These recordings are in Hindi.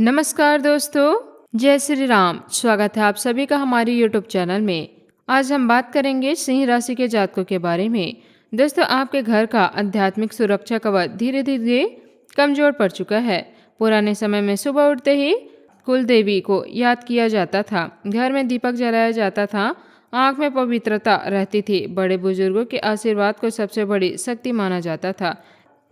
नमस्कार दोस्तों, जय श्री राम। स्वागत है आप सभी का हमारी यूट्यूब चैनल में। आज हम बात करेंगे सिंह राशि के जातकों के बारे में। दोस्तों, आपके घर का आध्यात्मिक सुरक्षा कवच धीरे धीरे कमजोर पड़ चुका है। पुराने समय में सुबह उठते ही कुल देवी को याद किया जाता था, घर में दीपक जलाया जाता था, आंख में पवित्रता रहती थी, बड़े बुजुर्गों के आशीर्वाद को सबसे बड़ी शक्ति माना जाता था।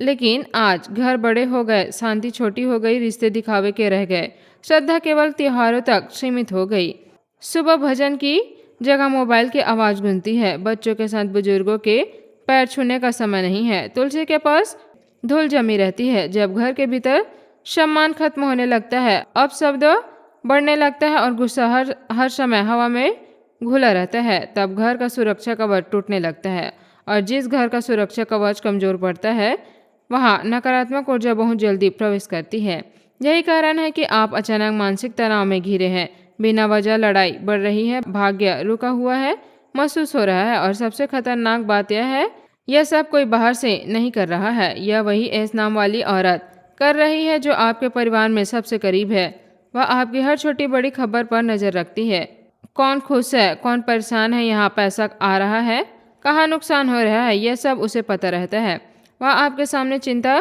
लेकिन आज घर बड़े हो गए, शांति छोटी हो गई, रिश्ते दिखावे के रह गए, श्रद्धा केवल त्योहारों तक सीमित हो गई। सुबह भजन की जगह मोबाइल की आवाज गूंजती है, बच्चों के साथ बुजुर्गों के पैर छूने का समय नहीं है, तुलसी के पास धूल जमी रहती है। जब घर के भीतर सम्मान खत्म होने लगता है, अब शब्द बढ़ने लगता है और गुस्सा हर समय हवा में घुला रहता है, तब घर का सुरक्षा कवच टूटने लगता है। और जिस घर का सुरक्षा कवच कमजोर पड़ता है, वहाँ नकारात्मक ऊर्जा बहुत जल्दी प्रवेश करती है। यही कारण है कि आप अचानक मानसिक तनाव में घिरे हैं, बिना वजह लड़ाई बढ़ रही है, भाग्य रुका हुआ है महसूस हो रहा है। और सबसे खतरनाक बात यह है, यह सब कोई बाहर से नहीं कर रहा है, यह वही एस नाम वाली औरत कर रही है जो आपके परिवार में सबसे करीब है। वह आपकी हर छोटी बड़ी खबर पर नजर रखती है। कौन खुश है, कौन परेशान है, यहाँ पैसा आ रहा है, कहाँ नुकसान हो रहा है, यह सब उसे पता रहता है। वह आपके सामने चिंता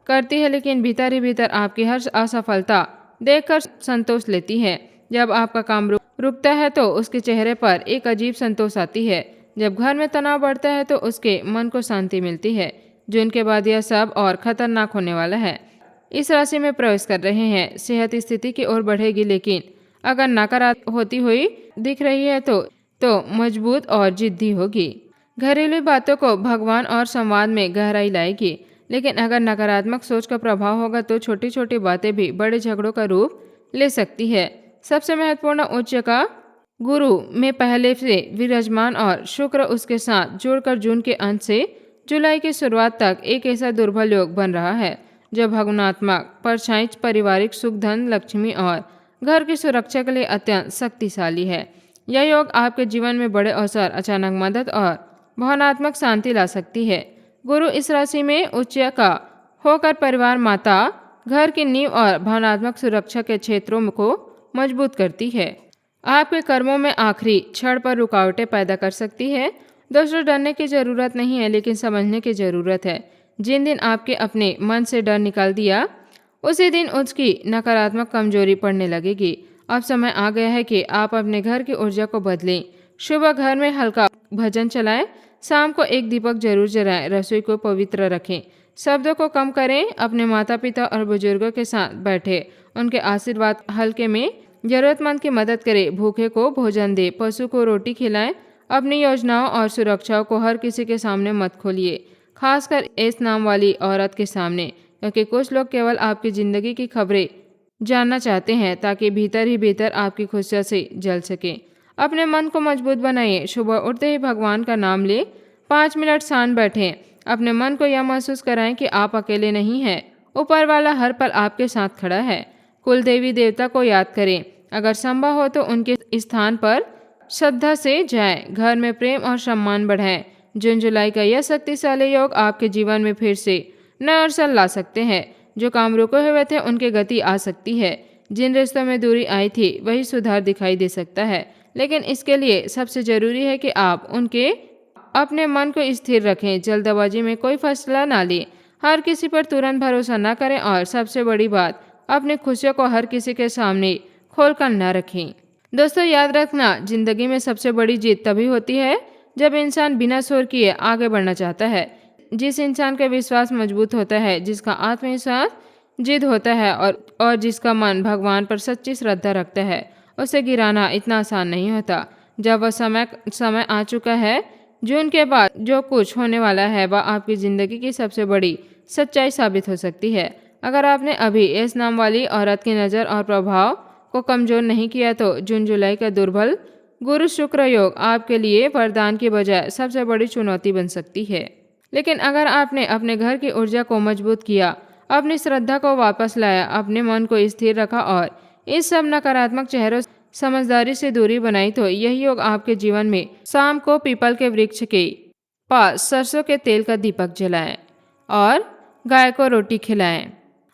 करती है, लेकिन भीतर ही भीतर आपकी हर असफलता देखकर संतोष लेती है। जब आपका काम रुकता है तो उसके चेहरे पर एक अजीब संतोष आती है। जब घर में तनाव बढ़ता है तो उसके मन को शांति मिलती है। जून के बाद यह सब और खतरनाक होने वाला है। इस राशि में प्रवेश कर रहे हैं, सेहत स्थिति की ओर बढ़ेगी, लेकिन अगर नकारात्मक होती हुई दिख रही है तो मजबूत और जिद्दी होगी। घरेलू बातों को भगवान और संवाद में गहराई लाएगी, लेकिन अगर नकारात्मक सोच का प्रभाव होगा तो छोटी छोटी बातें भी बड़े झगड़ों का रूप ले सकती है। सबसे महत्वपूर्ण उच्च का गुरु में पहले से विराजमान और शुक्र उसके साथ जुड़कर जून के अंत से जुलाई की शुरुआत तक एक ऐसा दुर्बल योग बन रहा है जो भावनात्मक परछाई, पारिवारिक सुख, धन, लक्ष्मी और घर की सुरक्षा के लिए अत्यंत शक्तिशाली है। यह योग आपके जीवन में बड़े अवसर, अचानक मदद और भावनात्मक शांति ला सकती है। गुरु इस राशि में उच्च का होकर परिवार, माता, घर की नींव और भावनात्मक सुरक्षा के क्षेत्रों को मजबूत करती है। आपके कर्मों में आखिरी क्षण पर रुकावटें पैदा कर सकती है। दोस्तों, डरने की जरूरत नहीं है, लेकिन समझने की जरूरत है। जिन दिन आपके अपने मन से डर निकाल दिया, उसी दिन उसकी नकारात्मक कमजोरी पड़ने लगेगी। अब समय आ गया है कि आप अपने घर की ऊर्जा को बदलें। सुबह घर में हल्का भजन चलाएं, शाम को एक दीपक जरूर जलाएं, रसोई को पवित्र रखें, शब्दों को कम करें, अपने माता पिता और बुजुर्गों के साथ बैठे, उनके आशीर्वाद हल्के में, जरूरतमंद की मदद करें, भूखे को भोजन दे, पशु को रोटी खिलाएं। अपनी योजनाओं और सुरक्षाओं को हर किसी के सामने मत खोलिए, खासकर इस नाम वाली औरत के सामने, क्योंकि कुछ लोग केवल आपकी जिंदगी की खबरें जानना चाहते हैं ताकि भीतर ही भीतर आपकी खुशियाँ से जल सके। अपने मन को मजबूत बनाइए, सुबह उठते ही भगवान का नाम ले, 5 मिनट शांत बैठें, अपने मन को यह महसूस कराएं कि आप अकेले नहीं हैं, ऊपर वाला हर पल आपके साथ खड़ा है। कुल देवी देवता को याद करें, अगर संभव हो तो उनके स्थान पर श्रद्धा से जाएं, घर में प्रेम और सम्मान बढ़ाएं। जून जुलाई का यह शक्तिशाली योग आपके जीवन में फिर से नए अवसर ला सकते हैं। जो काम रुके हुए थे उनकी गति आ सकती है। जिन रिश्तों में दूरी आई थी वही सुधार दिखाई दे सकता है, लेकिन इसके लिए सबसे जरूरी है कि आप अपने मन को स्थिर रखें, जल्दबाजी में कोई फैसला ना लें, हर किसी पर तुरंत भरोसा ना करें और सबसे बड़ी बात, अपनी खुशियों को हर किसी के सामने खोलकर न रखें। दोस्तों, याद रखना, जिंदगी में सबसे बड़ी जीत तभी होती है जब इंसान बिना शोर किए आगे बढ़ना चाहता है। जिस इंसान का विश्वास मजबूत होता है, जिसका आत्मविश्वास जिद होता है और जिसका मन भगवान पर सच्ची श्रद्धा रखता है, उसे गिराना इतना आसान नहीं होता। जब वह समय आ चुका है, जून के बाद जो कुछ होने वाला है वह आपकी जिंदगी की सबसे बड़ी सच्चाई साबित हो सकती है। अगर आपने अभी इस नाम वाली औरत की नज़र और प्रभाव को कमजोर नहीं किया तो जून जुलाई का दुर्बल गुरु शुक्र योग आपके लिए वरदान की बजाय सबसे बड़ी चुनौती बन सकती है। लेकिन अगर आपने अपने घर की ऊर्जा को मजबूत किया, अपनी श्रद्धा को वापस लाया, अपने मन को स्थिर रखा और इस सब नकारात्मक चेहरों समझदारी से दूरी बनाई, तो यही योग आपके जीवन में शाम को पीपल के वृक्ष के पास सरसों के तेल का दीपक जलाएं और गाय को रोटी खिलाएं।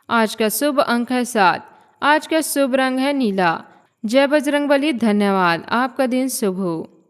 आज का शुभ अंक है 7। आज का शुभ रंग है नीला। जय बजरंगबली, धन्यवाद। आपका दिन शुभ हो।